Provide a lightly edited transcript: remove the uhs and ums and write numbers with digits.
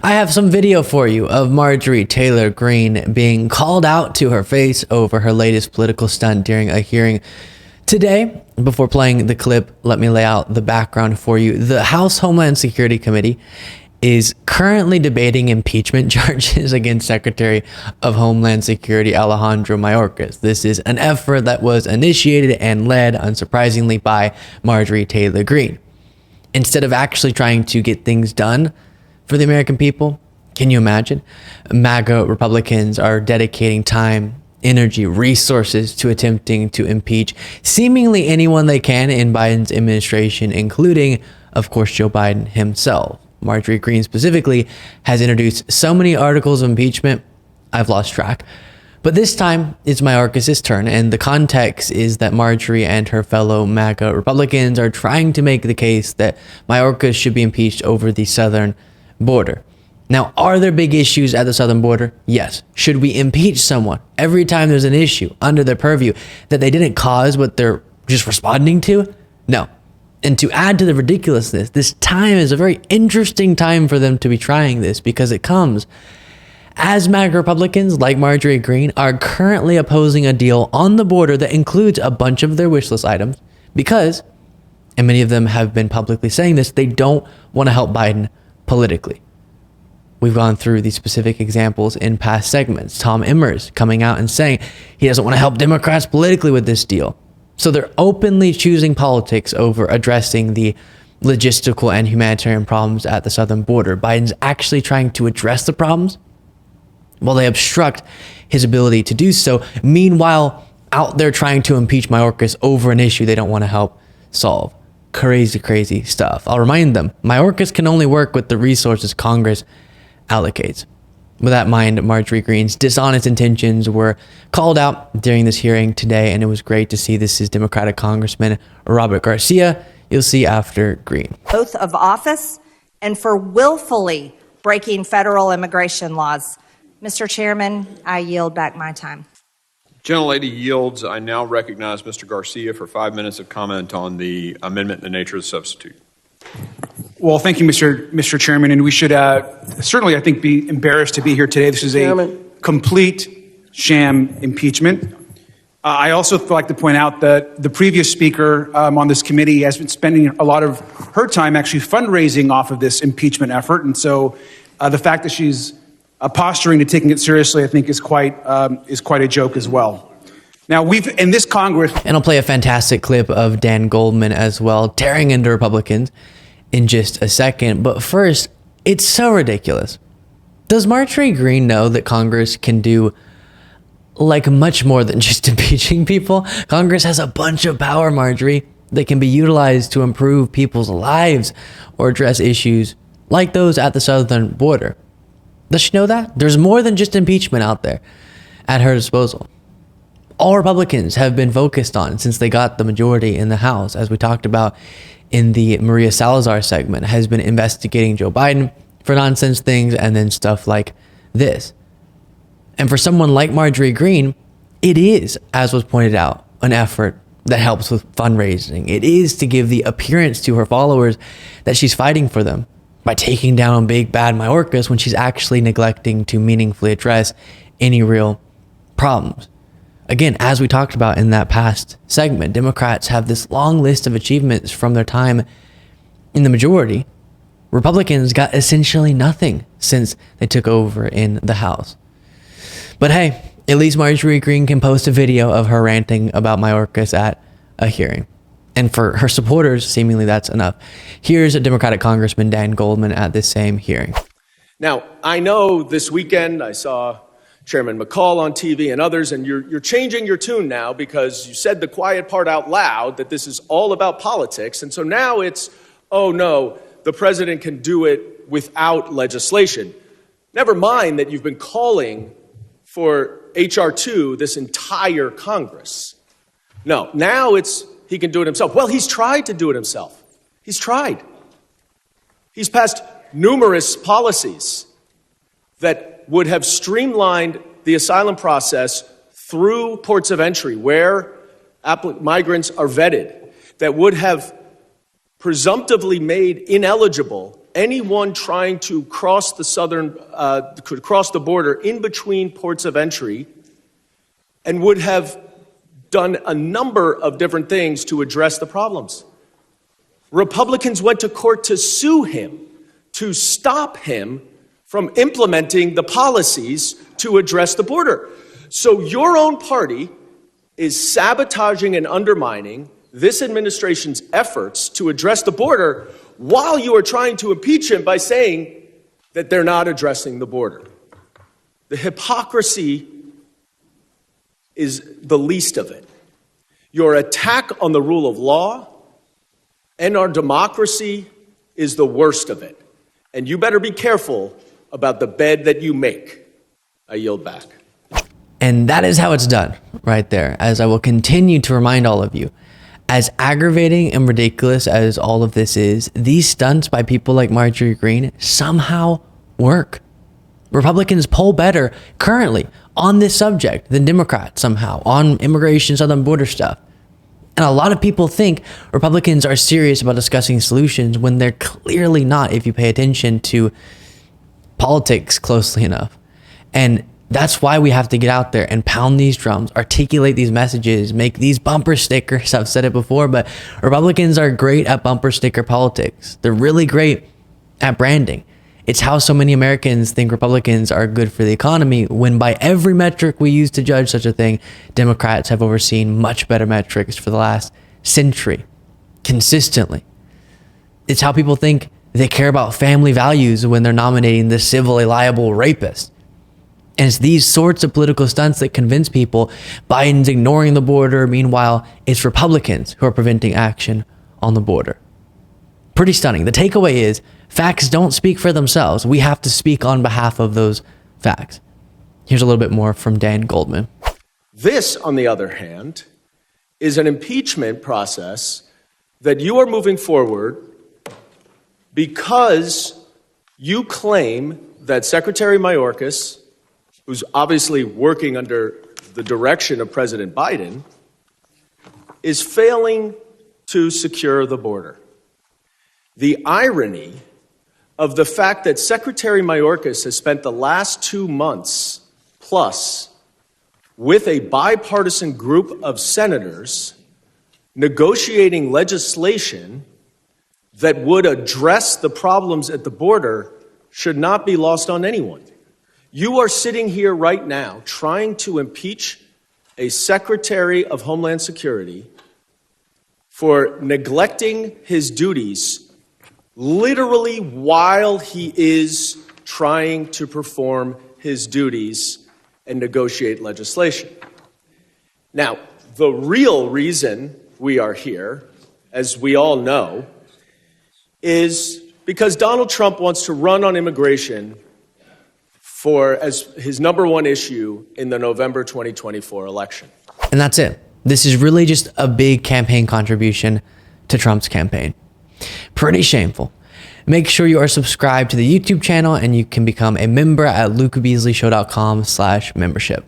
I have some video for you of Marjorie Taylor Greene being called out to her face over her latest political stunt during a hearing today. Before playing the clip, let me lay out the background for you. The House Homeland Security Committee is currently debating impeachment charges against Secretary of Homeland Security Alejandro Mayorkas. This is an effort that was initiated and led, unsurprisingly, by Marjorie Taylor Greene. Instead of actually trying to get things done for the American people, can you imagine? MAGA Republicans are dedicating time, energy, resources to attempting to impeach seemingly anyone they can in Biden's administration, including, of course, Joe Biden himself. Marjorie Greene specifically has introduced so many articles of impeachment, I've lost track. But this time, it's Mayorkas' turn, and the context is that Marjorie and her fellow MAGA Republicans are trying to make the case that Mayorkas should be impeached over the southern border. Now, are there big issues at the southern border? Yes. Should we impeach someone every time there's an issue under their purview that they didn't cause but they're just responding to? No. And to add to the ridiculousness, this time is a very interesting time for them to be trying this because it comes as MAGA Republicans like Marjorie Greene are currently opposing a deal on the border that includes a bunch of their wish list items because, and many of them have been publicly saying this, they don't want to help Biden politically. We've gone through these specific examples in past segments. Tom Emmer's coming out and saying he doesn't want to help Democrats politically with this deal. So they're openly choosing politics over addressing the logistical and humanitarian problems at the southern border. Biden's actually trying to address the problems while they obstruct his ability to do so. Meanwhile, out there trying to impeach Mayorkas over an issue they don't want to help solve. Crazy, crazy stuff. I'll remind them, Mayorkas can only work with the resources Congress allocates. With that in mind, Marjorie Greene's dishonest intentions were called out during this hearing today, and it was great to see this is Democratic Congressman Robert Garcia. You'll see after Greene. Oath of office and for willfully breaking federal immigration laws. Mr. Chairman, I yield back my time. Gentlelady yields. I now recognize Mr. Garcia for 5 minutes of comment on the amendment in the nature of the substitute. Well, thank you, Mr. Chairman, and we should certainly, I think, be embarrassed to be here today. This is a complete sham impeachment. I also like to point out that the previous speaker on this committee has been spending a lot of her time actually fundraising off of this impeachment effort, and so the fact that she's posturing to taking it seriously, I think, is quite a joke as well. Now, we've in this Congress, and I'll play a fantastic clip of Dan Goldman as well, tearing into Republicans in just a second. But first, it's so ridiculous. Does Marjorie Greene know that Congress can do like much more than just impeaching people? Congress has a bunch of power, Marjorie, that can be utilized to improve people's lives or address issues like those at the southern border. Does she know that? There's more than just impeachment out there at her disposal. All Republicans have been focused on since they got the majority in the House, as we talked about in the Maria Salazar segment, has been investigating Joe Biden for nonsense things and then stuff like this. And for someone like Marjorie Greene, it is, as was pointed out, an effort that helps with fundraising. It is to give the appearance to her followers that she's fighting for them by taking down big bad Mayorkas when she's actually neglecting to meaningfully address any real problems. Again, as we talked about in that past segment, Democrats have this long list of achievements from their time in the majority. Republicans got essentially nothing since they took over in the House. But hey, at least Marjorie Greene can post a video of her ranting about Mayorkas at a hearing. And for her supporters, seemingly that's enough. Here's a Democratic Congressman Dan Goldman at this same hearing. Now, I know this weekend I saw Chairman McCall on TV and others, and you're changing your tune now because you said the quiet part out loud that this is all about politics. And so now it's, oh no, the president can do it without legislation. Never mind that you've been calling for H.R. 2 this entire Congress. No, now it's he can do it himself. Well, he's tried to do it himself. He's tried. He's passed numerous policies that would have streamlined the asylum process through ports of entry where migrants are vetted, that would have presumptively made ineligible anyone trying to cross could cross the border in between ports of entry, and would have done a number of different things to address the problems. Republicans went to court to sue him, to stop him from implementing the policies to address the border. So your own party is sabotaging and undermining this administration's efforts to address the border while you are trying to impeach him by saying that they're not addressing the border. The hypocrisy is the least of it. Your attack on the rule of law and our democracy is the worst of it. And you better be careful about the bed that you make. I yield back. And that is how it's done right there, as I will continue to remind all of you. As aggravating and ridiculous as all of this is, these stunts by people like Marjorie Greene somehow work. Republicans poll better currently on this subject than Democrats somehow on immigration, southern border stuff. And a lot of people think Republicans are serious about discussing solutions when they're clearly not if you pay attention to politics closely enough. And that's why we have to get out there and pound these drums, articulate these messages, make these bumper stickers. I've said it before, but Republicans are great at bumper sticker politics. They're really great at branding. It's how so many Americans think Republicans are good for the economy, when by every metric we use to judge such a thing, Democrats have overseen much better metrics for the last century, consistently. It's how people think they care about family values when they're nominating the civilly liable rapist. And it's these sorts of political stunts that convince people Biden's ignoring the border. Meanwhile, it's Republicans who are preventing action on the border. Pretty stunning. The takeaway is facts don't speak for themselves. We have to speak on behalf of those facts. Here's a little bit more from Dan Goldman. This, on the other hand, is an impeachment process that you are moving forward because you claim that Secretary Mayorkas, who's obviously working under the direction of President Biden, is failing to secure the border. The irony of the fact that Secretary Mayorkas has spent the last 2 months plus with a bipartisan group of senators negotiating legislation that would address the problems at the border should not be lost on anyone. You are sitting here right now trying to impeach a Secretary of Homeland Security for neglecting his duties literally while he is trying to perform his duties and negotiate legislation. Now, the real reason we are here, as we all know, is because Donald Trump wants to run on immigration as his number one issue in the November 2024 election. And that's it. This is really just a big campaign contribution to Trump's campaign. Pretty shameful. Make sure you are subscribed to the YouTube channel, and you can become a member at lukebeasleyshow.com/membership.